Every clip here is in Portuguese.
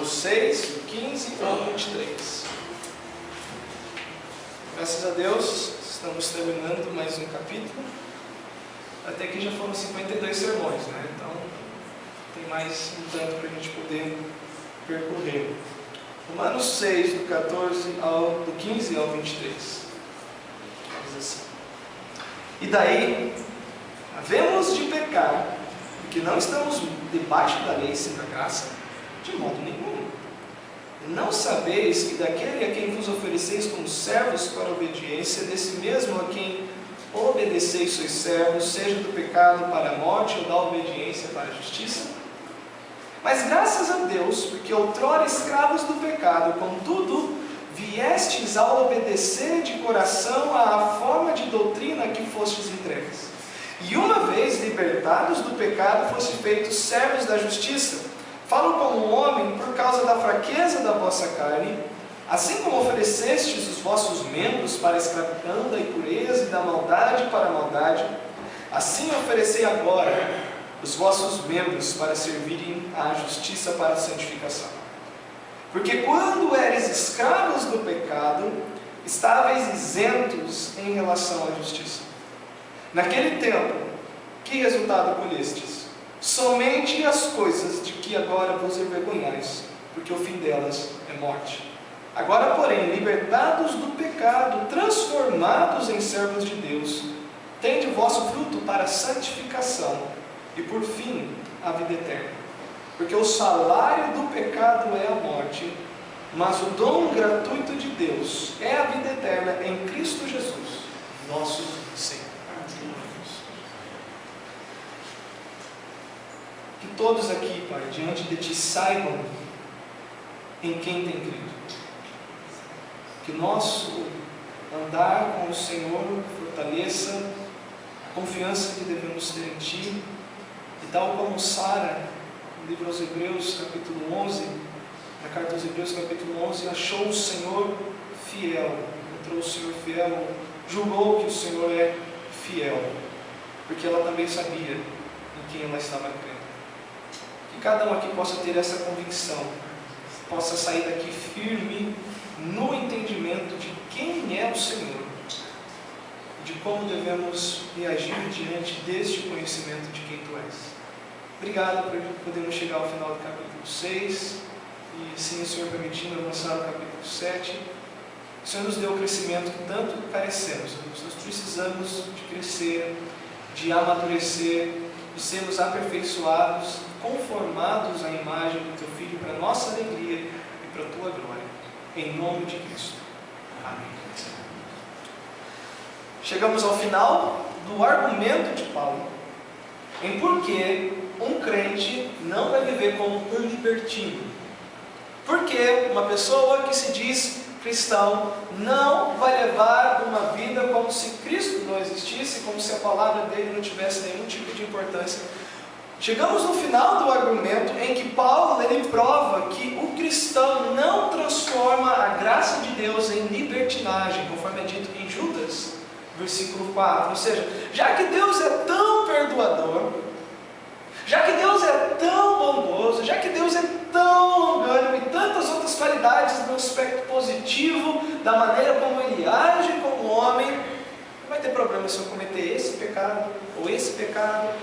do 6, do 15 ao 23. Graças a Deus, estamos terminando mais um capítulo. Até que já foram 52 sermões, né? Então, tem mais um tanto para a gente poder percorrer. Romanos 6, do 15 ao 23. Diz assim: E daí, havemos de pecar, porque não estamos debaixo da lei, sem da graça? De modo nenhum. Não sabeis que daquele a quem vos ofereceis como servos para a obediência, desse mesmo a quem obedeceis sois servos, seja do pecado para a morte ou da obediência para a justiça? Mas graças a Deus, porque outrora escravos do pecado, contudo, viestes a obedecer de coração à forma de doutrina a que fostes entregues. E uma vez libertados do pecado, fostes feitos servos da justiça. Falo como homem por causa da fraqueza da vossa carne, assim como oferecestes os vossos membros para a escravidão da impureza e da maldade para a maldade, assim oferecei agora os vossos membros para servirem à justiça para a santificação. Porque quando eres escravos do pecado, estáveis isentos em relação à justiça. Naquele tempo, que resultado colhestes? Somente as coisas de que agora vos envergonhais, porque o fim delas é morte. Agora, porém, libertados do pecado, transformados em servos de Deus, tende o vosso fruto para a santificação e, por fim, a vida eterna. Porque o salário do pecado é a morte, mas o dom gratuito de Deus é a vida eterna em Cristo Jesus, nosso Senhor. Que todos aqui, Pai, diante de Ti saibam em quem tem crido. Que nosso andar com o Senhor fortaleça a confiança que devemos ter em Ti. E tal como Sara, no livro aos Hebreus, capítulo 11, na carta aos Hebreus, capítulo 11, achou o Senhor fiel, encontrou o Senhor fiel, julgou que o Senhor é fiel, porque ela também sabia em quem ela estava crendo. Que cada um aqui possa ter essa convicção, possa sair daqui firme no entendimento de quem é o Senhor, de como devemos reagir diante deste conhecimento de quem Tu és. Obrigado por podermos chegar ao final do capítulo 6 e, sim, o Senhor permitindo avançar no capítulo 7. O Senhor nos deu o crescimento que tanto carecemos. Nós precisamos de crescer, de amadurecer, de sermos aperfeiçoados, conformados à imagem do Teu Filho, para a nossa alegria e para a Tua glória. Em nome de Cristo. Amém. Chegamos ao final do argumento de Paulo em por que um crente não vai viver como um libertino. Porque uma pessoa que se diz cristão não vai levar uma vida como se Cristo não existisse, como se a palavra dele não tivesse nenhum tipo de importância. Chegamos no final do argumento em que Paulo ele prova que o cristão não transforma a graça de Deus em libertinagem, conforme é dito em Judas, versículo 4. Ou seja, já que Deus é tão perdoador, já que Deus é tão bondoso, já que Deus é tão longânimo e tantas outras qualidades no aspecto positivo, da maneira como Ele age como homem, não vai ter problema se eu cometer esse pecado,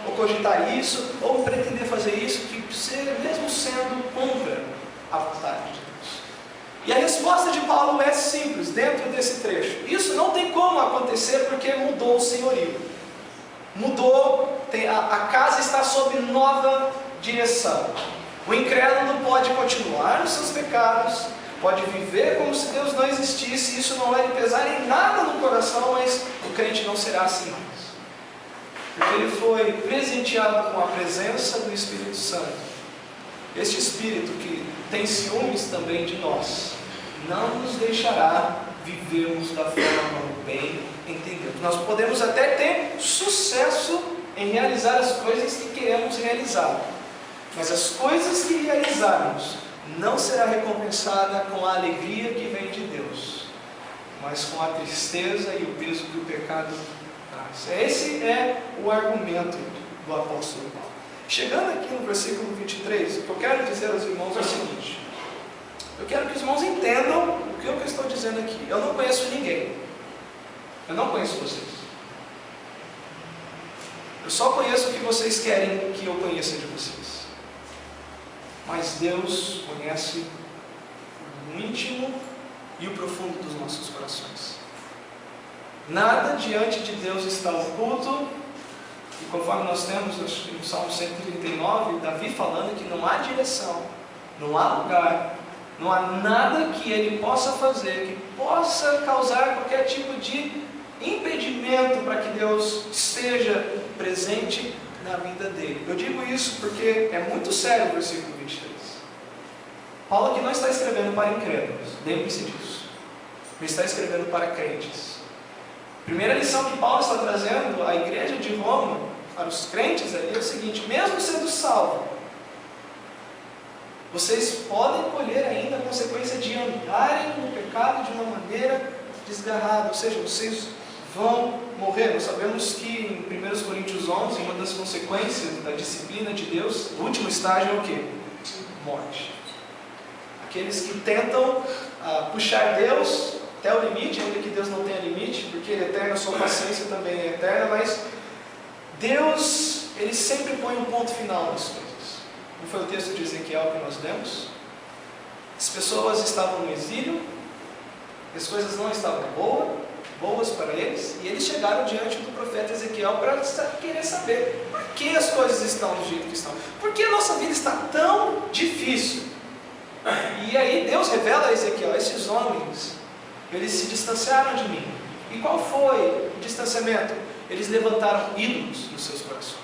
ou cogitar isso, ou pretender fazer isso, que seja mesmo sendo contra a vontade de Deus. E a resposta de Paulo é simples, dentro desse trecho. Isso não tem como acontecer porque mudou o senhorio. Mudou, a casa está sob nova direção. O incrédulo pode continuar nos seus pecados, pode viver como se Deus não existisse, isso não vai lhe pesar em nada no coração, mas o crente não será assim mais. Porque ele foi presenteado com a presença do Espírito Santo. Este Espírito que tem ciúmes também de nós, não nos deixará vivermos da forma bem entendemos. Nós podemos até ter sucesso em realizar as coisas que queremos realizar, mas as coisas que realizarmos não será recompensada com a alegria que vem de Deus, mas com a tristeza e o peso que o pecado traz. Esse é o argumento do apóstolo Paulo. Chegando aqui no versículo 23, o que eu quero dizer aos irmãos é o seguinte: Eu quero que os irmãos entendam o que eu estou dizendo aqui. Eu não conheço ninguém. Eu não conheço vocês. Eu só conheço o que vocês querem que eu conheça de vocês. Mas Deus conhece o íntimo e o profundo dos nossos corações. Nada diante de Deus está oculto. E conforme nós temos no Salmo 139, Davi falando que não há direção, não há lugar, não há nada que ele possa fazer, que possa causar qualquer tipo de impedimento para que Deus esteja presente na vida dele. Eu digo isso porque é muito sério o versículo 23. Paulo aqui não está escrevendo para incrédulos, lembre-se disso. Ele está escrevendo para crentes. A primeira lição que Paulo está trazendo à igreja de Roma, para os crentes ali, é o seguinte: mesmo sendo salvo, vocês podem colher ainda a consequência de andarem no pecado de uma maneira desgarrada, ou seja, vocês vão morrer. Nós sabemos que em 1 Coríntios 11, uma das consequências da disciplina de Deus, o último estágio é o quê? Morte. Aqueles que tentam puxar Deus até o limite, ainda que Deus não tenha limite, porque Ele é eterno, a sua paciência também é eterna, mas Deus, Ele sempre põe um ponto final nas coisas. Não foi o texto de Ezequiel que nós lemos? As pessoas estavam no exílio, as coisas não estavam boas para eles, e eles chegaram diante do profeta Ezequiel para querer saber por que as coisas estão do jeito que estão, por que a nossa vida está tão difícil. E aí Deus revela a Ezequiel: esses homens, eles se distanciaram de mim. E qual foi o distanciamento? Eles levantaram ídolos nos seus corações.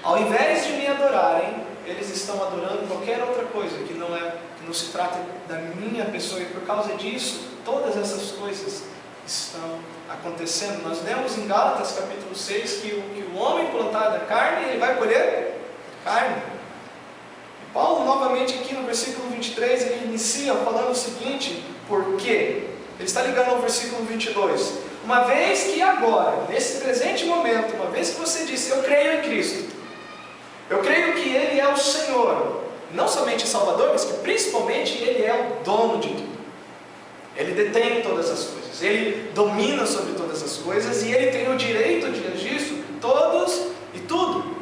Ao invés de me adorarem, eles estão adorando qualquer outra coisa que não se trata da minha pessoa, e por causa disso, todas essas coisas estão acontecendo. Nós lemos em Gálatas capítulo 6 que o homem plantado da carne, ele vai colher carne. E Paulo, novamente aqui no versículo 23, ele inicia falando o seguinte: por quê? Ele está ligando ao versículo 22. Uma vez que agora, nesse presente momento, uma vez que você disse: eu creio em Cristo, eu creio que Ele é o Senhor, não somente Salvador, mas que principalmente Ele é o dono de tudo. Ele detém todas as coisas, Ele domina sobre todas as coisas, e Ele tem o direito de agir sobre todos e tudo.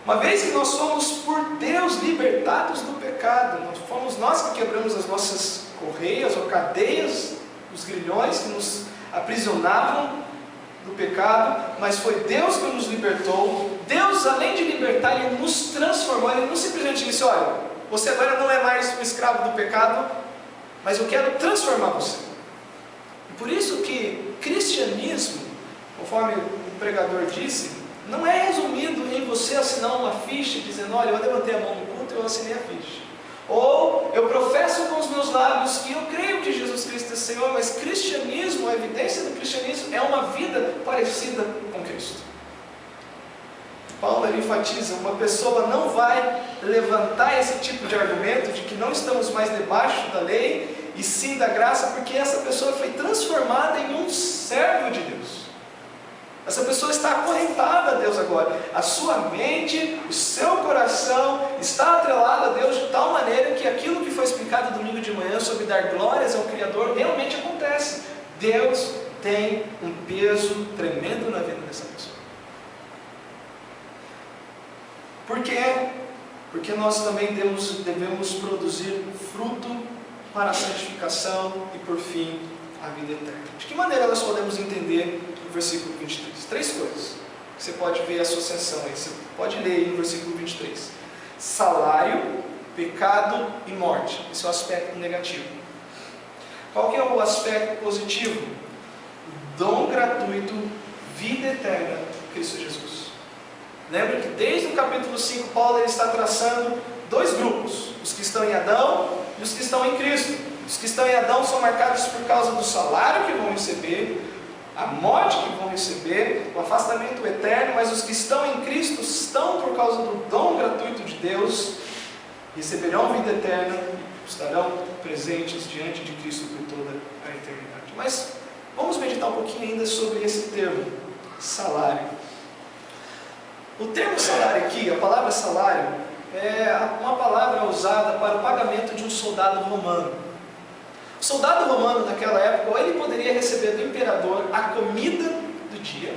Uma vez que nós somos por Deus libertados do pecado, fomos nós que quebramos as nossas correias ou cadeias, os grilhões que nos aprisionavam do pecado, mas foi Deus que nos libertou. Deus, além de libertar, Ele nos transformou. Ele não simplesmente disse: olha, você agora não é mais um escravo do pecado, mas eu quero transformar você. E por isso que cristianismo, conforme o pregador disse, não é resumido em você assinar uma ficha dizendo: olha, eu levantei a mão no culto e eu assinei a ficha. Ou eu professo com os meus lábios que eu creio que Jesus Cristo é Senhor, mas cristianismo, a evidência do cristianismo é uma vida parecida com Cristo. Paulo ele enfatiza: uma pessoa não vai levantar esse tipo de argumento de que não estamos mais debaixo da lei, e sim da graça, porque essa pessoa foi transformada em um servo de Deus. Essa pessoa está acorrentada a Deus agora. A sua mente, o seu coração está atrelado a Deus de tal maneira que aquilo que foi explicado domingo de manhã sobre dar glórias ao Criador realmente acontece. Deus tem um peso tremendo na vida dessa pessoa. Por quê? Porque nós também devemos produzir fruto para a santificação e, por fim, a vida eterna. De que maneira nós podemos entender o versículo 23? Três coisas. Você pode ver a associação aí. Você pode ler aí no versículo 23. Salário, pecado e morte. Esse é o aspecto negativo. Qual que é o aspecto positivo? Dom gratuito, vida eterna, Cristo Jesus. Lembra que desde o capítulo 5, Paulo ele está traçando dois grupos: os que estão em Adão e os que estão em Cristo. Os que estão em Adão são marcados por causa do salário que vão receber, a morte que vão receber, o afastamento eterno, mas os que estão em Cristo estão por causa do dom gratuito de Deus, receberão vida eterna, estarão presentes diante de Cristo por toda a eternidade. Mas vamos meditar um pouquinho ainda sobre esse termo, salário. O termo salário aqui, a palavra salário, é uma palavra usada para o pagamento de um soldado romano. O soldado romano naquela época, ou ele poderia receber do imperador a comida do dia,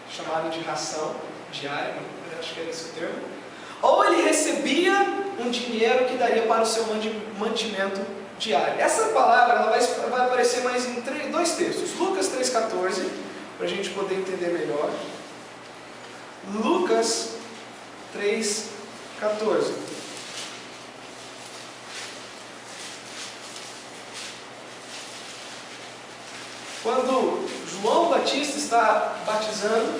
chamada de ração diária, acho que era esse o termo, ou ele recebia um dinheiro que daria para o seu mantimento diário. Essa palavra ela vai aparecer mais em dois textos. Lucas 3,14, para a gente poder entender melhor. Lucas 3,14. Quando João Batista está batizando,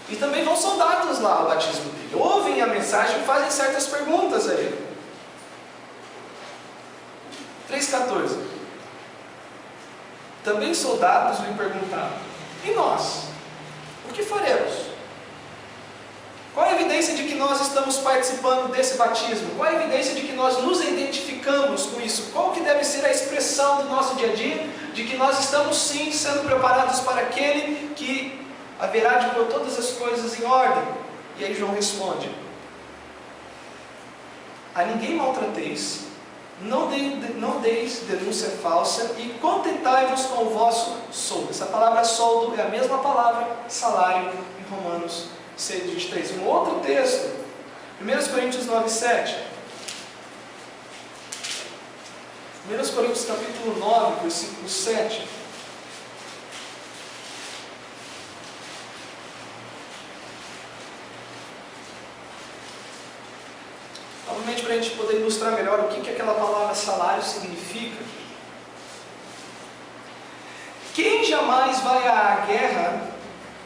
e também vão soldados lá ao batismo dele, ouvem a mensagem e fazem certas perguntas a ele. 3,14. Também soldados lhe perguntaram: e nós? O que faremos? Qual a evidência de que nós estamos participando desse batismo? Qual a evidência de que nós nos identificamos com isso? Qual que deve ser a expressão do nosso dia a dia de que nós estamos sim sendo preparados para aquele que haverá de pôr todas as coisas em ordem? E aí João responde: a ninguém maltrateis, não deis denúncia falsa e contentai-vos com o vosso soldo. Essa palavra soldo é a mesma palavra salário em Romanos 6,23. Um outro texto, 1 Coríntios 9,7. 1 Coríntios capítulo 9, versículo 7. Novamente, para a gente poder ilustrar melhor o que aquela palavra salário significa. Quem jamais vai à guerra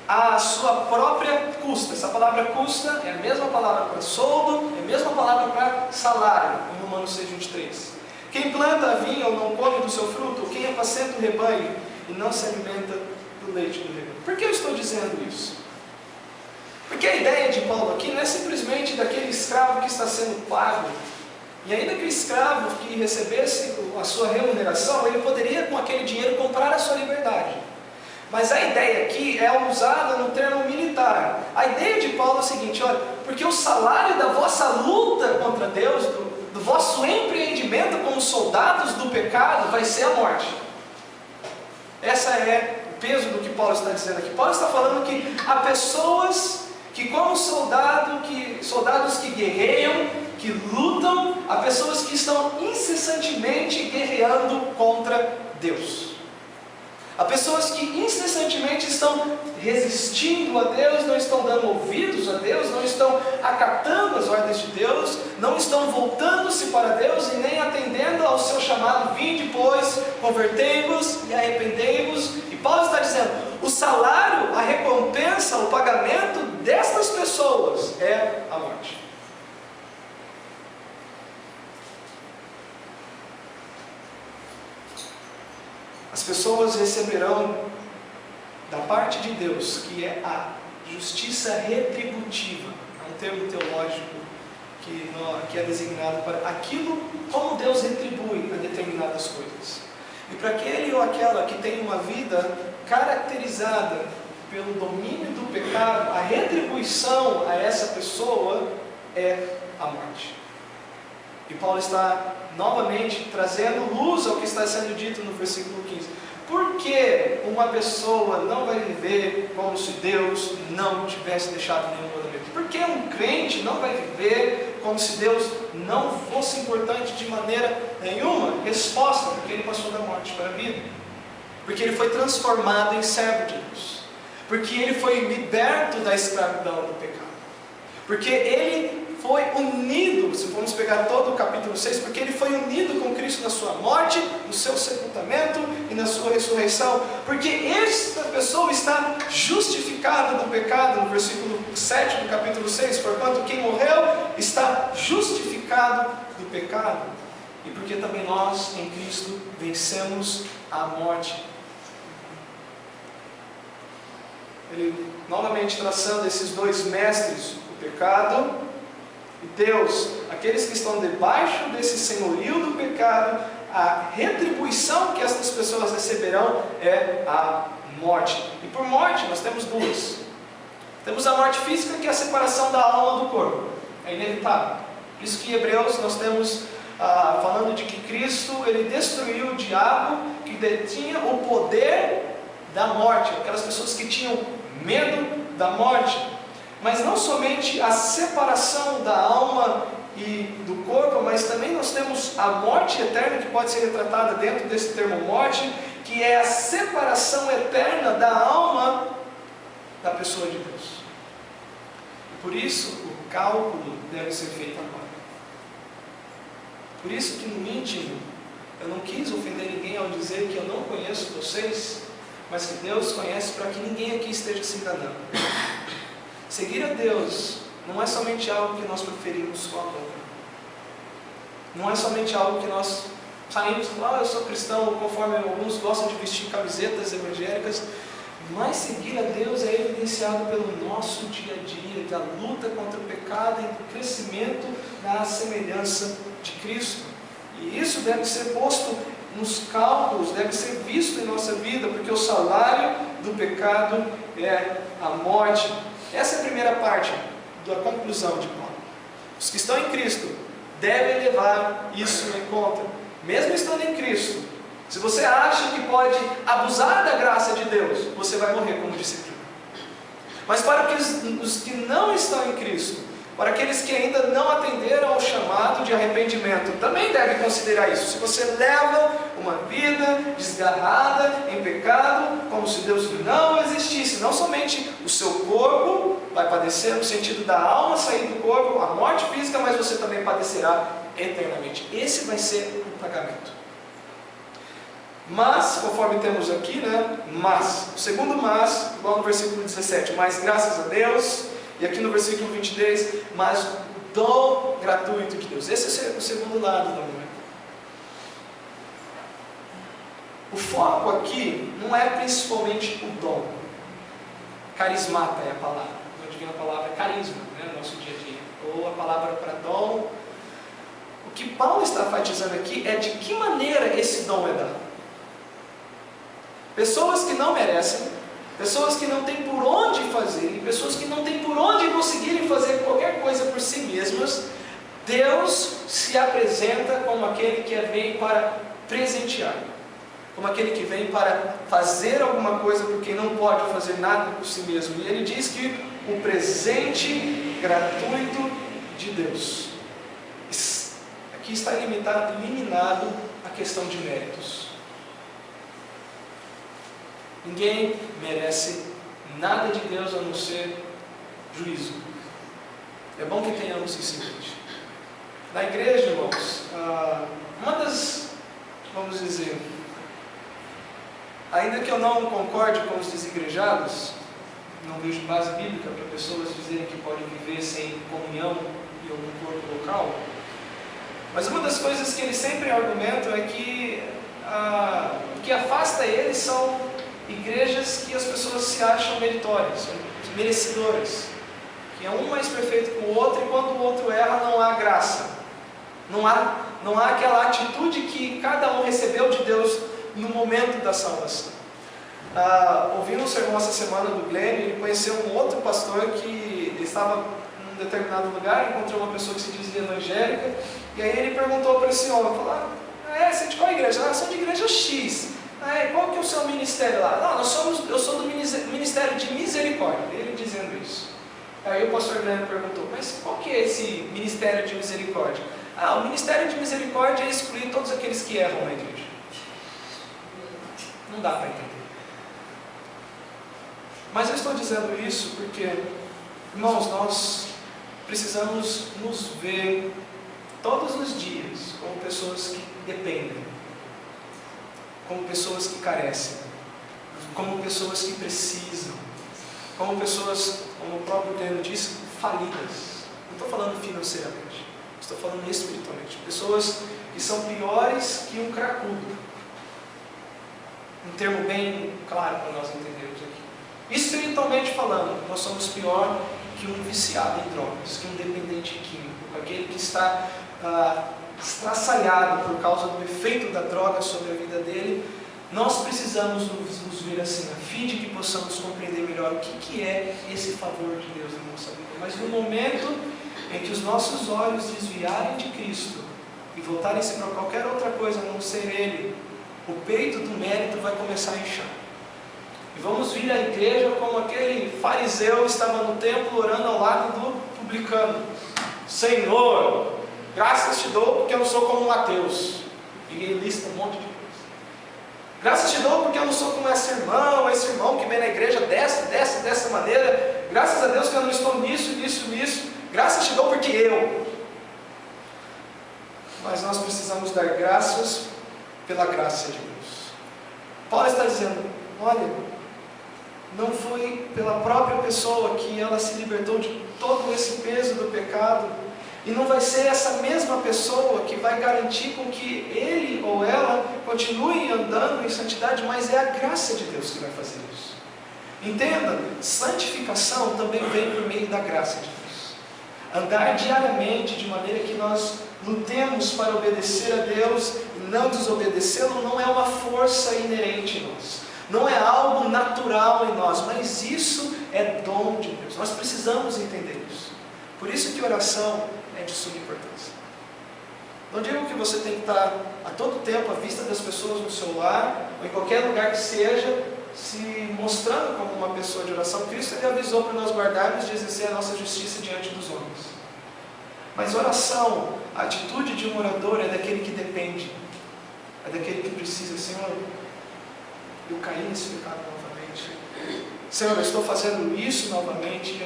à sua própria custa? Essa palavra custa é a mesma palavra para soldo, é a mesma palavra para salário, em Romanos 6,23. Quem planta a vinha ou não come do seu fruto, ou quem apacenta o rebanho e não se alimenta do leite do rebanho. Por que eu estou dizendo isso? Porque a ideia de Paulo aqui não é simplesmente daquele escravo que está sendo pago. E ainda que o escravo que recebesse a sua remuneração, ele poderia com aquele dinheiro comprar a sua liberdade. Mas a ideia aqui é usada no termo militar. A ideia de Paulo é o seguinte: olha, porque o salário da vossa luta contra Deus, do vosso empreendimento como soldados do pecado, vai ser a morte. Essa é o peso do que Paulo está dizendo aqui. Paulo está falando que há pessoas que como soldados que guerreiam, que lutam, há pessoas que estão incessantemente guerreando contra Deus. Há pessoas que incessantemente estão resistindo a Deus, não estão dando ouvidos a Deus, não estão acatando as ordens de Deus, não estão voltando-se para Deus e nem atendendo ao seu chamado: vinde, pois, convertei-vos e arrependei-vos. E Paulo está dizendo: o salário, a recompensa, o pagamento destas pessoas é a morte. As pessoas receberão da parte de Deus, que é a justiça retributiva, é um termo teológico que é designado para aquilo como Deus retribui a determinadas coisas. E para aquele ou aquela que tem uma vida caracterizada pelo domínio do pecado, a retribuição a essa pessoa é a morte. E Paulo está novamente trazendo luz ao que está sendo dito no versículo 15. Por que uma pessoa não vai viver como se Deus não tivesse deixado nenhum mandamento? Por que um crente não vai viver como se Deus não fosse importante de maneira nenhuma? Resposta: porque ele passou da morte para a vida. Porque ele foi transformado em servo de Deus. Porque ele foi liberto da escravidão do pecado. Porque ele foi unido, se formos pegar todo o capítulo 6, porque ele foi unido com Cristo na sua morte, no seu sepultamento e na sua ressurreição. Porque esta pessoa está justificada do pecado, no versículo 7 do capítulo 6, porquanto quem morreu está justificado do pecado. E porque também nós, em Cristo, vencemos a morte. Ele novamente traçando esses dois mestres, o pecado e Deus, aqueles que estão debaixo desse senhorio do pecado, a retribuição que estas pessoas receberão é a morte. E por morte nós temos duas. Temos a morte física, que é a separação da alma do corpo. é inevitável. Por isso que em Hebreus nós temos falando de que Cristo, ele destruiu o diabo que detinha o poder da morte, aquelas pessoas que tinham medo da morte. Mas não somente a separação da alma e do corpo, mas também nós temos a morte eterna, que pode ser retratada dentro desse termo morte, que é a separação eterna da alma da pessoa de Deus. E por isso o cálculo deve ser feito agora. Por isso que no íntimo eu não quis ofender ninguém ao dizer que eu não conheço vocês, mas que Deus conhece, para que ninguém aqui esteja se enganando. Seguir a Deus não é somente algo que nós preferimos com a boca. Não é somente algo que nós saímos e falamos, eu sou cristão, conforme alguns gostam de vestir camisetas evangélicas. Mas seguir a Deus é evidenciado pelo nosso dia a dia, da luta contra o pecado e do crescimento na semelhança de Cristo. E isso deve ser posto nos cálculos, deve ser visto em nossa vida, porque o salário do pecado é a morte. Essa é a primeira parte da conclusão de Paulo. Os que estão em Cristo devem levar isso em conta. Mesmo estando em Cristo, se você acha que pode abusar da graça de Deus, você vai morrer como discípulo. Mas para os que não estão em Cristo, para aqueles que ainda não atenderam ao chamado de arrependimento, também deve considerar isso. Se você leva uma vida desgarrada em pecado, como se Deus não existisse, não somente o seu corpo vai padecer, no sentido da alma sair do corpo, a morte física, mas você também padecerá eternamente. Esse vai ser o pagamento. Mas, conforme temos aqui, mas, o segundo mas, igual no versículo 17, mas graças a Deus, e aqui no versículo 23, mas o dom gratuito de Deus. Esse é o segundo lado da moeda. O foco aqui não é principalmente o dom. Carismata é a palavra, a divina palavra carisma, no nosso dia a dia, ou a palavra para dom. O que Paulo está enfatizando aqui é de que maneira esse dom é dado. Pessoas que não merecem, pessoas que não têm por onde fazer, pessoas que não têm por onde conseguirem fazer qualquer coisa por si mesmas, Deus se apresenta como aquele que vem para presentear, como aquele que vem para fazer alguma coisa por quem não pode fazer nada por si mesmo. E ele diz que o presente gratuito de Deus. Aqui está eliminado a questão de méritos. Ninguém merece nada de Deus a não ser juízo. É bom que tenhamos isso em mente. Na igreja, irmãos, uma das, vamos dizer, ainda que eu não concorde com os desigrejados, não vejo base bíblica para pessoas dizerem que podem viver sem comunhão em algum corpo local, mas uma das coisas que eles sempre argumentam é que o que afasta eles são igrejas que as pessoas se acham meritórias, merecedoras, que é um mais perfeito que o outro, e quando o outro erra não há graça, não há aquela atitude que cada um recebeu de Deus no momento da salvação. Ouvindo um sermão essa semana do Glenn, ele conheceu um outro pastor que estava em um determinado lugar, encontrou uma pessoa que se dizia evangélica, e aí ele perguntou para esse homem, falou, você é de qual igreja? Eu sou de igreja X. Qual que é o seu ministério lá? Não, eu sou do Ministério de Misericórdia. Ele dizendo isso. Aí o pastor Glenn perguntou, mas qual que é esse Ministério de Misericórdia? O Ministério de Misericórdia é excluir todos aqueles que erram na igreja. Não dá para entender. Mas eu estou dizendo isso porque, irmãos, nós precisamos nos ver todos os dias como pessoas que dependem, como pessoas que carecem, como pessoas que precisam, como pessoas, como o próprio termo diz, falidas. Não estou falando financeiramente, estou falando espiritualmente. Pessoas que são piores que um cracudo. Um termo bem claro para nós entendermos aqui. Espiritualmente falando, nós somos pior que um viciado em drogas, que um dependente químico, aquele que está estraçalhado por causa do efeito da droga sobre a vida dele. Nós precisamos nos ver assim, a fim de que possamos compreender melhor o que é esse favor de Deus na nossa vida. Mas no momento em que os nossos olhos desviarem de Cristo e voltarem-se para qualquer outra coisa a não ser Ele, o peito do mérito vai começar a inchar. E vamos vir à igreja como aquele fariseu estava no templo orando ao lado do publicano: Senhor, graças te dou porque eu não sou como Mateus. E ele lista um monte de coisa. Graças te dou porque eu não sou como esse irmão que vem na igreja dessa maneira. Graças a Deus que eu não estou nisso. Graças te dou porque eu. Mas nós precisamos dar graças pela graça de Deus. Paulo está dizendo: olha, não foi pela própria pessoa que ela se libertou de todo esse peso do pecado, e não vai ser essa mesma pessoa que vai garantir com que ele ou ela continue andando em santidade, mas é a graça de Deus que vai fazer isso. Entenda, santificação também vem por meio da graça de Deus. Andar diariamente de maneira que nós lutemos para obedecer a Deus e não desobedecê-lo não é uma força inerente em nós, não é algo natural em nós, mas isso é dom de Deus. Nós precisamos entender isso. Por isso que oração é de suma importância. Não digo que você tem que estar a todo tempo à vista das pessoas no seu lar, ou em qualquer lugar que seja, se mostrando como uma pessoa de oração. Cristo ele avisou para nós guardarmos de exercer a nossa justiça diante dos homens. Mas oração, a atitude de um orador é daquele que depende, é daquele que precisa: Senhor, eu caí nesse pecado novamente. Senhor, eu estou fazendo isso novamente.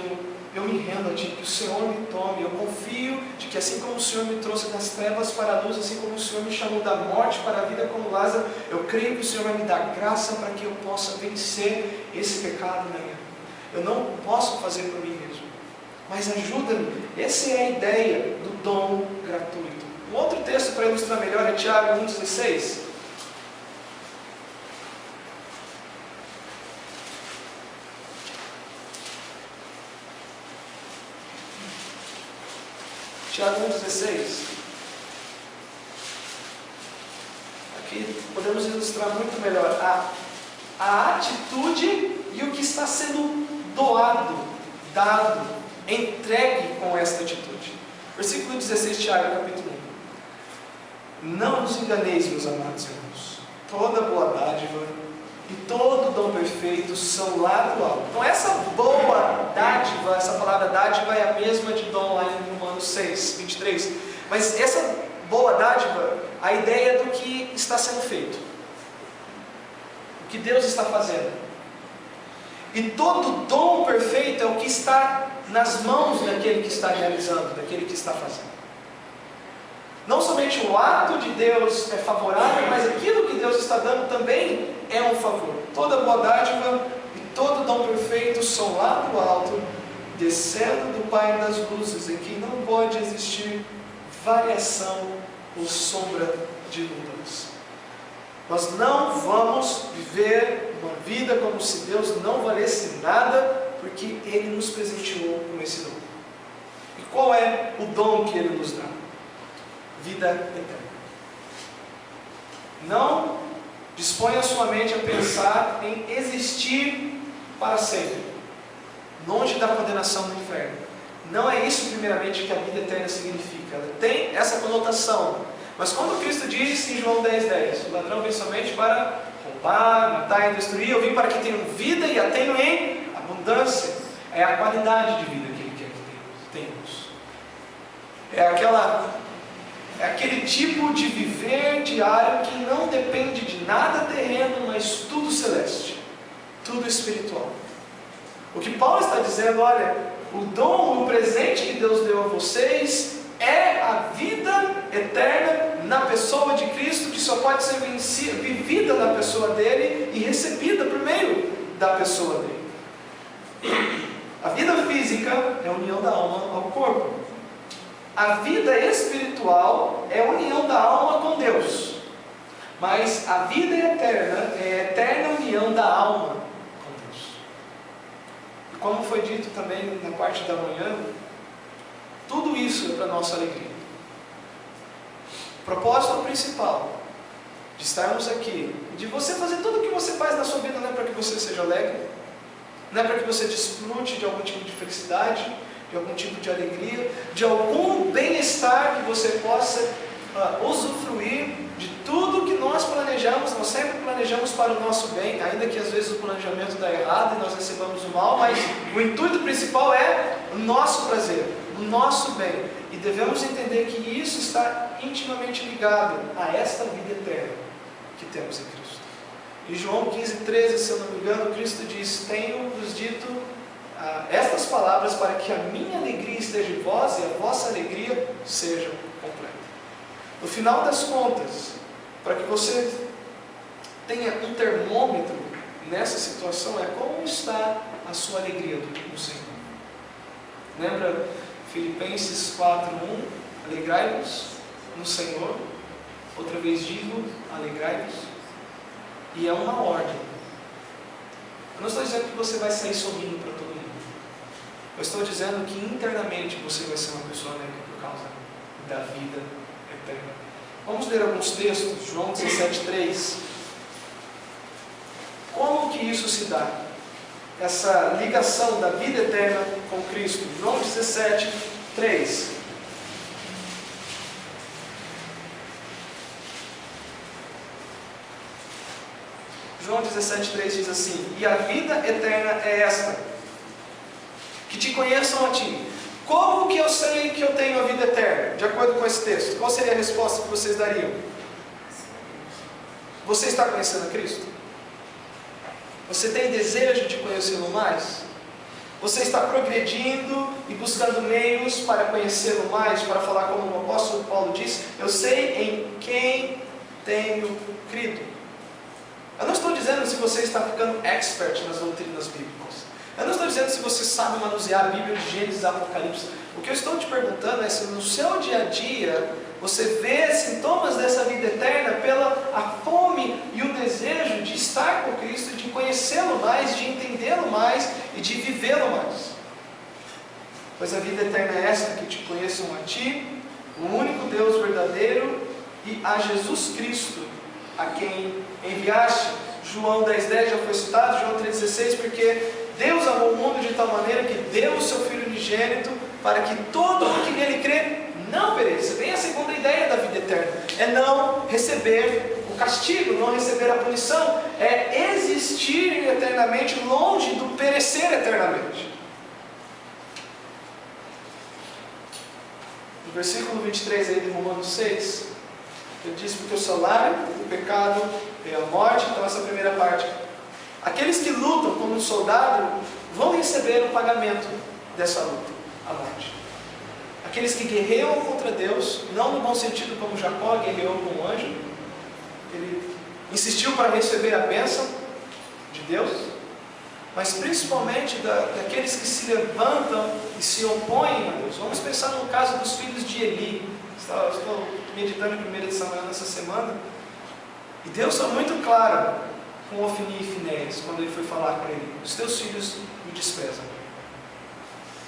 Eu me rendo a Ti, que o Senhor me tome. Eu confio de que assim como o Senhor me trouxe das trevas para a luz, assim como o Senhor me chamou da morte para a vida como Lázaro, eu creio que o Senhor vai me dar graça para que eu possa vencer esse pecado na minha vida. Eu não posso fazer por mim mesmo, mas ajuda-me. Essa é a ideia do dom gratuito. Um outro texto para ilustrar melhor é Tiago 1,16. Tiago 1,16. Aqui podemos ilustrar muito melhor a atitude e o que está sendo doado, dado, entregue com esta atitude. Versículo 16, Tiago, capítulo 1. Não nos enganeis, meus amados irmãos. Toda boa dádiva e todo dom perfeito são lá do alto. Então essa boa dádiva, essa palavra dádiva é a mesma de dom lá em Romanos 6, 23. Mas essa boa dádiva, a ideia do que está sendo feito, o que Deus está fazendo. E todo dom perfeito é o que está nas mãos daquele que está realizando, daquele que está fazendo. Não somente o ato de Deus é favorável, mas aquilo que Deus está dando também é um favor. Toda boa dádiva e todo dom perfeito são lá do alto, descendo do Pai das luzes, em que não pode existir variação ou sombra de mudança. Nós não vamos viver uma vida como se Deus não valesse nada, porque Ele nos presenteou com esse dom. E qual é o dom que Ele nos dá? Vida eterna. Não disponha sua mente a pensar em existir para sempre, longe da condenação do inferno. Não é isso primeiramente que a vida eterna significa. Ela tem essa conotação. Mas quando Cristo diz em João 10,10, o ladrão vem somente para roubar, matar e destruir, eu vim para que tenham vida e a tenham em abundância. É a qualidade de vida que Ele quer que tenhamos. É aquele tipo de viver diário que não depende de nada terreno, mas tudo celeste, tudo espiritual. O que Paulo está dizendo, olha, o dom, o presente que Deus deu a vocês é a vida eterna na pessoa de Cristo, que só pode ser vivida na pessoa dele e recebida por meio da pessoa dele. A vida física é a união da alma ao corpo. A vida espiritual é a união da alma com Deus. Mas a vida eterna é a eterna união da alma com Deus. E como foi dito também na parte da manhã, tudo isso é para a nossa alegria. O propósito principal de estarmos aqui, de você fazer tudo o que você faz na sua vida, não é para que você seja alegre, não é para que você desfrute de algum tipo de felicidade, de algum tipo de alegria, de algum bem-estar que você possa usufruir de tudo que nós planejamos. Nós sempre planejamos para o nosso bem, ainda que às vezes o planejamento está errado e nós recebamos o mal, mas o intuito principal é o nosso prazer, o nosso bem. E devemos entender que isso está intimamente ligado a esta vida eterna que temos em Cristo. Em João 15,13, se eu não me engano, Cristo diz: tenho-vos dito estas palavras para que a minha alegria esteja em vós e a vossa alegria seja completa. No final das contas, para que você tenha um termômetro nessa situação, é como está a sua alegria no Senhor. Lembra Filipenses 4:1? Alegrai-vos no Senhor. Outra vez digo, alegrai-vos. E é uma ordem. Eu não estou dizendo que você vai sair sorrindo para todo mundo. Eu estou dizendo que internamente você vai ser uma pessoa alegre por causa da vida eterna. Vamos ler alguns textos. João 17:3. Como que isso se dá? Essa ligação da vida eterna com Cristo. João 17:3. João 17:3 diz assim: e a vida eterna é esta, que te conheçam a ti. Como que eu sei que eu tenho a vida eterna? De acordo com esse texto, qual seria a resposta que vocês dariam? Você está conhecendo a Cristo? Você tem desejo de conhecê-lo mais? Você está progredindo e buscando meios para conhecê-lo mais, para falar como o apóstolo Paulo disse: eu sei em quem tenho crido. Eu não estou dizendo se você está ficando expert nas doutrinas bíblicas. Eu não estou dizendo se você sabe manusear a Bíblia de Gênesis a Apocalipse. O que eu estou te perguntando é se no seu dia a dia você vê sintomas dessa vida eterna pela a fome e o desejo de estar com Cristo, de conhecê-lo mais, de entendê-lo mais e de vivê-lo mais. Pois a vida eterna é esta, que te conheçam a ti, o único Deus verdadeiro, e a Jesus Cristo, a quem enviaste. João 10:10 já foi citado, João 3:16, porque Deus amou o mundo de tal maneira que deu o seu Filho unigênito, para que todo o que nele crê não pereça. Vem a segunda ideia da vida eterna, é não receber o castigo, não receber a punição, é existir eternamente longe do perecer eternamente. No versículo 23 aí de Romanos 6, ele diz: porque o salário do pecado é a morte. Então essa primeira parte, aqueles que lutam como um soldado vão receber o pagamento dessa luta, a morte. Aqueles que guerreiam contra Deus, não no bom sentido como Jacó guerreou com o anjo, ele insistiu para receber a bênção de Deus, mas principalmente daqueles que se levantam e se opõem a Deus. Vamos pensar no caso dos filhos de Eli. Estou meditando em 1 Samuel nessa semana, e Deus foi muito claro com Ofni e Finéias, quando ele foi falar com ele: os teus filhos me desprezam,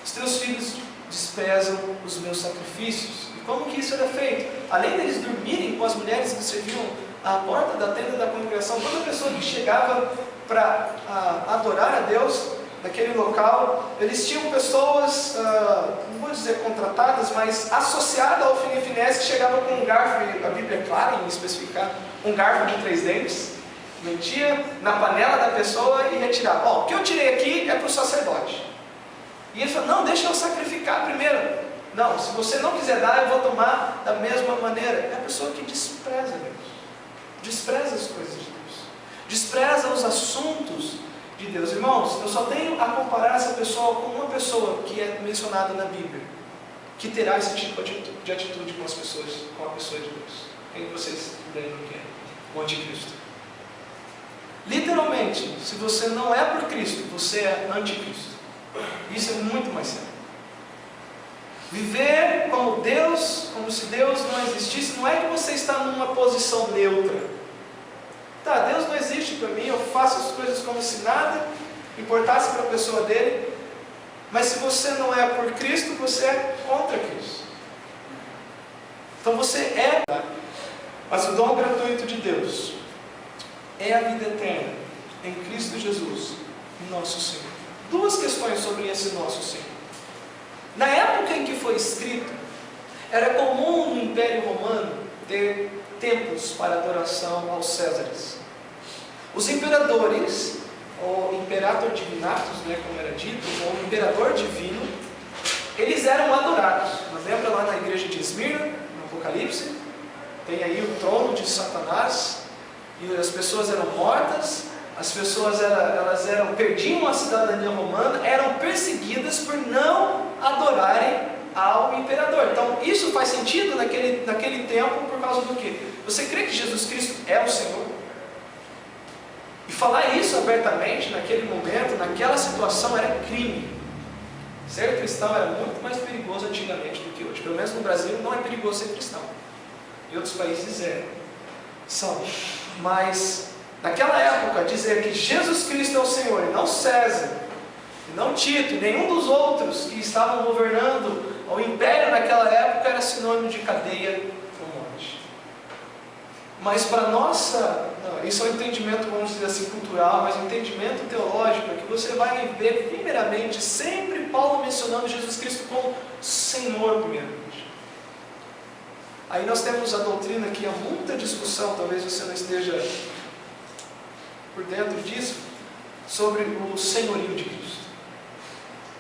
os teus filhos desprezam os meus sacrifícios. E como que isso era feito? Além deles dormirem com as mulheres que serviam à porta da tenda da congregação, toda pessoa que chegava para adorar a Deus naquele local, eles tinham pessoas, não vou dizer contratadas, mas associadas ao Ofni e Finéias, que chegavam com um garfo, e a Bíblia é clara em especificar, um garfo de 3 dentes, metia na panela da pessoa e retirava. O que eu tirei aqui é para o sacerdote. E ele falou: não, deixa eu sacrificar primeiro. Não, se você não quiser dar, eu vou tomar da mesma maneira. É a pessoa que despreza Deus, despreza as coisas de Deus, despreza os assuntos de Deus. Irmãos, eu só tenho a comparar essa pessoa com uma pessoa que é mencionada na Bíblia, que terá esse tipo de atitude com as pessoas, com a pessoa de Deus. Quem vocês lembram que é? O anticristo. Literalmente, se você não é por Cristo, você é anticristo. Isso é muito mais sério. Viver como Deus, como se Deus não existisse, não é que você está numa posição neutra. Tá, Deus não existe para mim, eu faço as coisas como se nada importasse para a pessoa dele. Mas se você não é por Cristo, você é contra Cristo. Então você é. Mas o dom gratuito de Deus é a vida eterna em Cristo Jesus, nosso Senhor. Duas questões sobre esse nosso Senhor. Na época em que foi escrito, era comum no Império Romano ter templos para adoração aos Césares. Os imperadores, ou imperator divinatus, como era dito, ou imperador divino, eles eram adorados. Mas lembra lá na igreja de Esmirna, no Apocalipse, tem aí o trono de Satanás, e as pessoas eram mortas, as pessoas perdiam a cidadania romana, eram perseguidas por não adorarem ao imperador. Então isso faz sentido naquele tempo por causa do quê? Você crê que Jesus Cristo é o Senhor? E falar isso abertamente naquele momento, naquela situação, era crime. Ser cristão era muito mais perigoso antigamente do que hoje. Pelo menos no Brasil não é perigoso ser cristão. Em outros países são. Mas naquela época, dizer que Jesus Cristo é o Senhor e não César, e não Tito, e nenhum dos outros que estavam governando o império naquela época era sinônimo de cadeia ou morte. Mas para isso é um entendimento, vamos dizer assim, cultural, mas um entendimento teológico é que você vai ver primeiramente sempre Paulo mencionando Jesus Cristo como Senhor primeiramente. Aí nós temos a doutrina que há muita discussão, talvez você não esteja por dentro disso, sobre o senhorio de Cristo.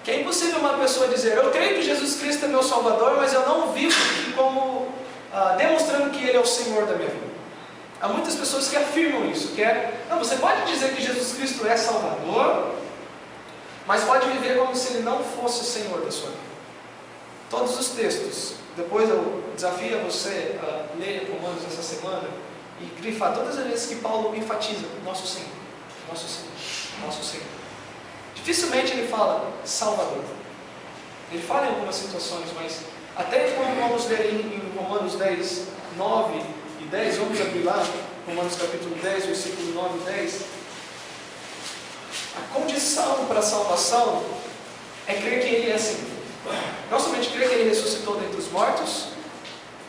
Que é impossível uma pessoa dizer, eu creio que Jesus Cristo é meu Salvador, mas eu não vivo como demonstrando que Ele é o Senhor da minha vida. Há muitas pessoas que afirmam isso, você pode dizer que Jesus Cristo é Salvador, mas pode viver como se Ele não fosse o Senhor da sua vida. Todos os textos, depois eu desafio a você a ler Romanos essa semana e grifar todas as vezes que Paulo enfatiza Nosso Senhor, Nosso Senhor, Nosso Senhor. Dificilmente ele fala Salvador. Ele fala em algumas situações, mas até quando vamos ler em Romanos 10, 9 e 10, vamos abrir lá, Romanos capítulo 10, versículo 9 e 10. A condição para a salvação é crer que Ele é assim. Não somente crer que Ele ressuscitou dentre os mortos,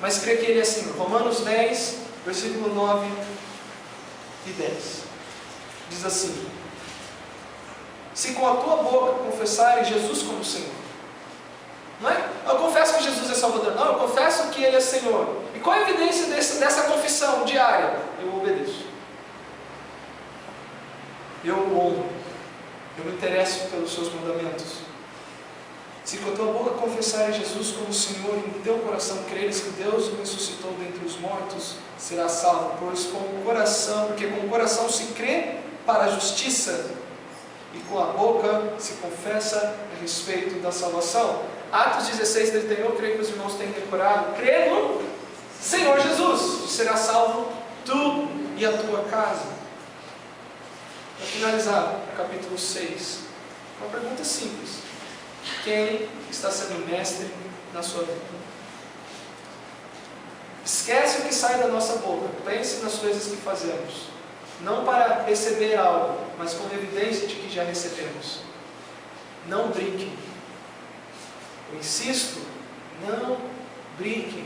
mas crer que Ele é assim. Romanos 10, versículo 9 e 10. Diz assim: se com a tua boca confessares Jesus como Senhor. Não é? Eu confesso que Jesus é Salvador. Não, eu confesso que Ele é Senhor. E qual é a evidência dessa confissão diária? Eu obedeço. Eu o honro. Eu me interesso pelos seus mandamentos. Se com a tua boca confessares Jesus como Senhor e em teu coração creres que Deus o ressuscitou dentre os mortos, serás salvo. Porque com o coração se crê para a justiça e com a boca se confessa a respeito da salvação. Atos 16, 31, creio que os irmãos têm decorado. Crê no Senhor Jesus, será salvo tu e a tua casa. Para finalizar, capítulo 6, uma pergunta simples: quem está sendo mestre na sua vida? Esquece o que sai da nossa boca, pense nas coisas que fazemos, não para receber algo, mas com evidência de que já recebemos. Não brinquem. Eu insisto, não brinquem.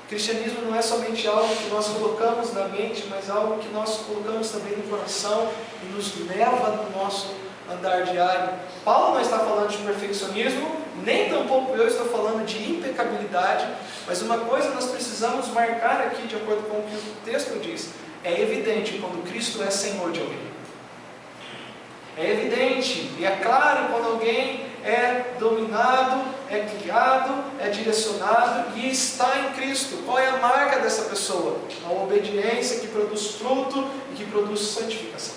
O cristianismo não é somente algo que nós colocamos na mente, mas algo que nós colocamos também no coração e nos leva no nosso andar diário. Paulo não está falando de perfeccionismo, nem tampouco eu estou falando de impecabilidade, mas uma coisa nós precisamos marcar aqui, de acordo com o que o texto diz: é evidente quando Cristo é Senhor de alguém. É evidente e é claro quando alguém é dominado, é guiado, é direcionado e está em Cristo. Qual é a marca dessa pessoa? A obediência que produz fruto e que produz santificação.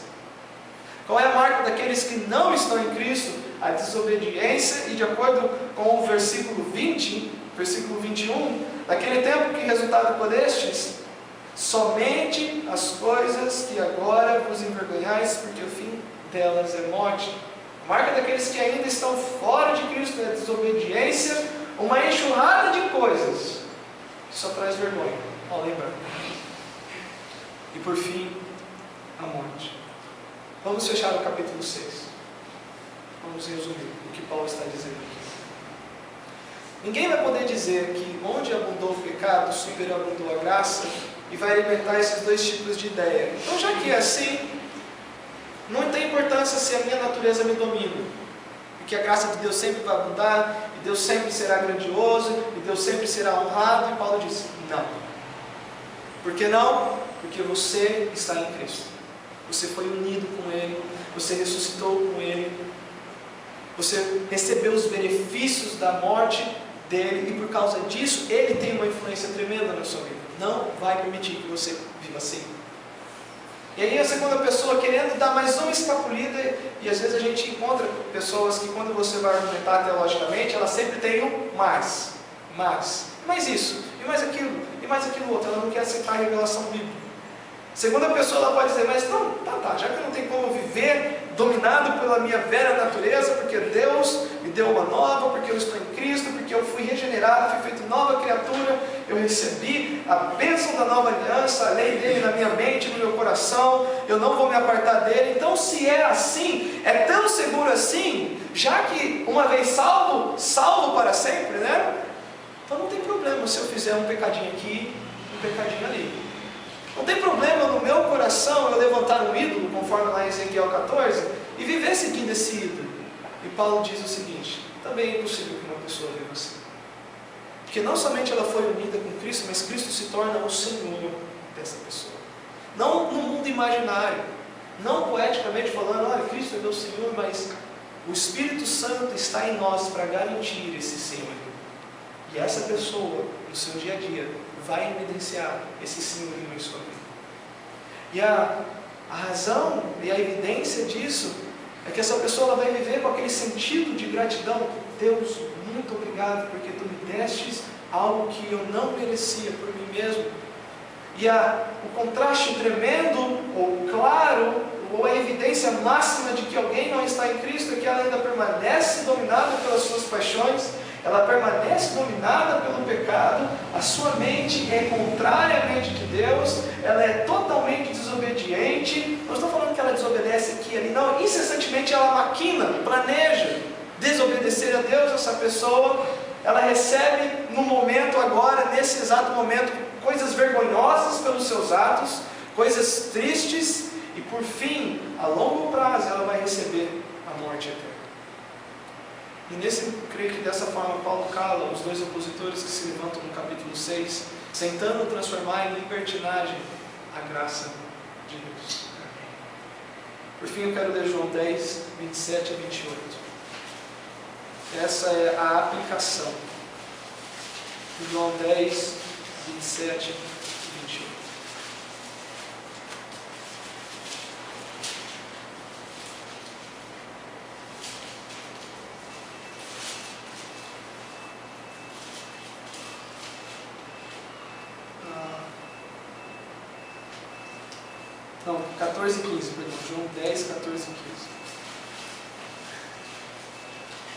Qual é a marca daqueles que não estão em Cristo? A desobediência, e de acordo com o versículo 20, versículo 21, naquele tempo que resultado por estes, somente as coisas que agora vos envergonhais, porque o fim delas é morte. A marca daqueles que ainda estão fora de Cristo é a desobediência, uma enxurrada de coisas que só traz vergonha ao lembrar. E por fim, a morte. Vamos fechar o capítulo 6. Vamos resumir o que Paulo está dizendo aqui. Ninguém vai poder dizer que onde abundou o pecado, superabundou a graça, e vai alimentar esses dois tipos de ideia. Então, já que é assim, não tem importância se a minha natureza me domina, porque a graça de Deus sempre vai abundar, e Deus sempre será grandioso, e Deus sempre será honrado, e Paulo diz, não. Por que não? Porque você está em Cristo. Você foi unido com Ele, você ressuscitou com Ele, você recebeu os benefícios da morte dele, e por causa disso, Ele tem uma influência tremenda na sua vida. Não vai permitir que você viva assim. E aí a segunda pessoa querendo dar mais uma escapulida, e às vezes a gente encontra pessoas que quando você vai argumentar teologicamente, ela sempre tem um mais, isso, e mais aquilo outro, ela não quer aceitar a revelação bíblica. Segunda pessoa, ela pode dizer, mas não, já que eu não tenho como viver dominado pela minha velha natureza, porque Deus me deu uma nova, porque eu estou em Cristo, porque eu fui regenerado, fui feito nova criatura, eu recebi a bênção da nova aliança, a lei dele na minha mente, no meu coração, eu não vou me apartar dele. Então, se é assim, é tão seguro assim, já que uma vez salvo, salvo para sempre, né? Então não tem problema se eu fizer um pecadinho aqui, um pecadinho ali. Não tem problema no meu coração eu levantar um ídolo, conforme lá em Ezequiel 14, e viver seguindo esse ídolo. E Paulo diz o seguinte, também é impossível que uma pessoa viva assim. Porque não somente ela foi unida com Cristo, mas Cristo se torna o Senhor dessa pessoa. Não no mundo imaginário, não poeticamente falando, olha, Cristo é meu Senhor, mas o Espírito Santo está em nós para garantir esse Senhor. E essa pessoa, no seu dia a dia, vai evidenciar esse senhorio em sua vida. E a razão e a evidência disso é que essa pessoa ela vai viver com aquele sentido de gratidão. Deus, muito obrigado, porque Tu me destes algo que eu não merecia por mim mesmo. E o contraste tremendo, ou claro, ou a evidência máxima de que alguém não está em Cristo é que ela ainda permanece dominada pelas suas paixões, ela permanece dominada pelo pecado, a sua mente é contrária à mente de Deus, ela é totalmente desobediente. Não estou falando que ela desobedece aqui e ali, não, incessantemente ela maquina, planeja desobedecer a Deus. Essa pessoa, ela recebe no momento agora, nesse exato momento, coisas vergonhosas pelos seus atos, coisas tristes, e por fim, a longo prazo, ela vai receber a morte eterna. E creio que dessa forma Paulo cala os dois opositores que se levantam no capítulo 6, tentando transformar em libertinagem a graça de Deus. Por fim, eu quero ler João 10, 27 a 28. Essa é a aplicação. João 10, 27 e 28. Não, 14 e 15, perdão. João 10, 14 e 15.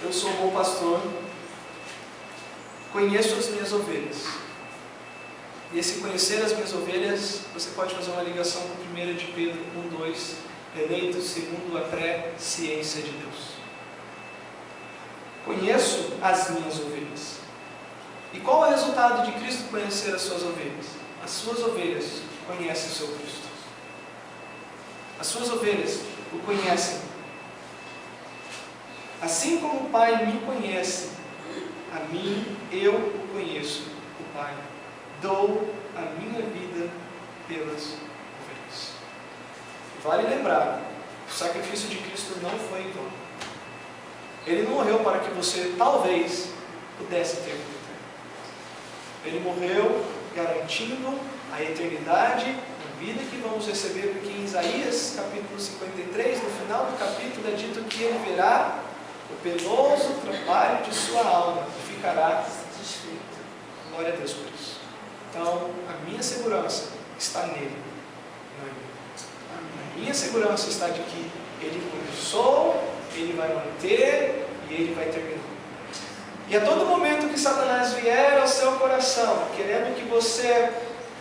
Eu sou o bom pastor, conheço as minhas ovelhas. E esse conhecer as minhas ovelhas, você pode fazer uma ligação com 1 de Pedro 1, 2, eleitos segundo a pré-ciência de Deus. Conheço as minhas ovelhas. E qual é o resultado de Cristo conhecer as suas ovelhas? As suas ovelhas conhecem o seu Cristo. As suas ovelhas o conhecem. Assim como o Pai me conhece, a mim eu o conheço, o Pai. Dou a minha vida pelas ovelhas. Vale lembrar, o sacrifício de Cristo não foi em vão. Ele não morreu para que você, talvez, pudesse ter vida eterna. Ele morreu garantindo a eternidade, a vida que vamos receber, porque em Isaías, capítulo 53, no final do capítulo, é dito que ele verá o penoso trabalho de sua alma e ficará satisfeito. Glória a Deus por isso. Então, a minha segurança está nele, não é minha. A minha segurança está de que ele começou, ele vai manter e ele vai terminar. E a todo momento que Satanás vier ao seu coração, querendo que você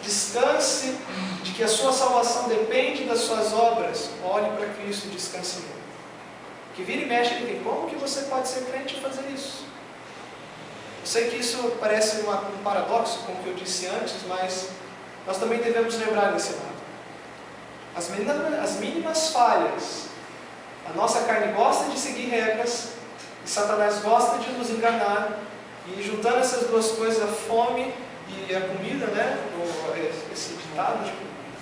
descanse de que a sua salvação depende das suas obras, olhe para Cristo e descanse nele. Que vira e mexe, ele tem como que você pode ser crente e fazer isso? sei que isso parece um paradoxo, como eu disse antes, mas nós também devemos lembrar desse lado. As mínimas falhas. A nossa carne gosta de seguir regras, e Satanás gosta de nos enganar, e juntando essas duas coisas, a fome e a comida, né? Esse ditado, de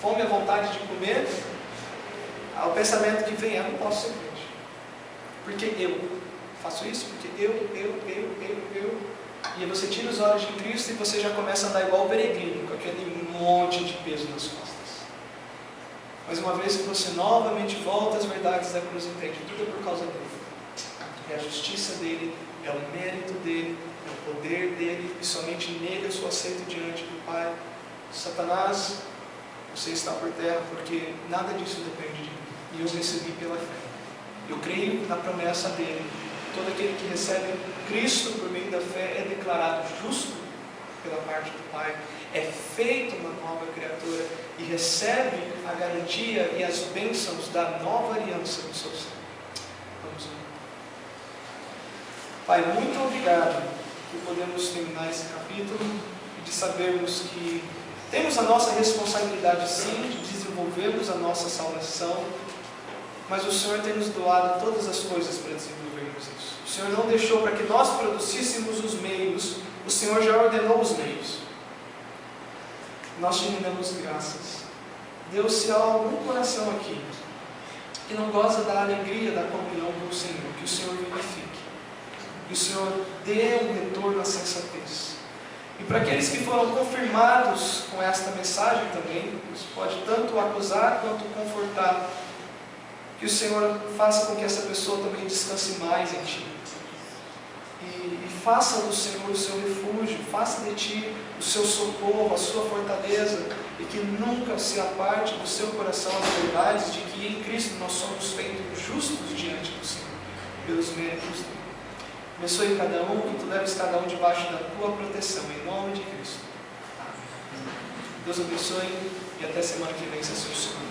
fome e a vontade de comer, o pensamento que vem, eu não posso ser crente, porque eu faço isso, porque eu, e aí você tira os olhos de Cristo e você já começa a andar igual o peregrino, com aquele monte de peso nas costas. Mas uma vez que você novamente volta às verdades da cruz, entende, tudo é por causa dele. É a justiça dele, é o mérito dele, é o poder dele, e somente nele eu sou aceito diante do Pai. Satanás, você está por terra, porque nada disso depende de mim, e eu recebi pela fé. Eu creio na promessa dele. Todo aquele que recebe Cristo por meio da fé é declarado justo pela parte do Pai, é feito uma nova criatura e recebe a garantia e as bênçãos da nova aliança do seu Senhor. Vamos lá. Pai, muito obrigado por podermos terminar esse capítulo e de sabermos que temos a nossa responsabilidade sim de desenvolvermos a nossa salvação, mas o Senhor tem nos doado todas as coisas para desenvolvermos isso. O Senhor não deixou para que nós produzíssemos os meios, o Senhor já ordenou os meios. Nós te rendemos graças. Deus, se há algum coração aqui que não goza da alegria da comunhão com o Senhor, que o Senhor vivifique, que o Senhor dê um retorno à sensatez. E para aqueles que foram confirmados com esta mensagem também, isso pode tanto acusar quanto confortar, que o Senhor faça com que essa pessoa também descanse mais em Ti. E faça do Senhor o seu refúgio, faça de Ti o seu socorro, a sua fortaleza, e que nunca se aparte do seu coração as verdades de que em Cristo nós somos feitos justos diante do Senhor, pelos méritos dele. Abençoe cada um, que Tu leves cada um debaixo da Tua proteção, em nome de Cristo. Amém. Deus abençoe e até semana que vem, se assim o Senhor.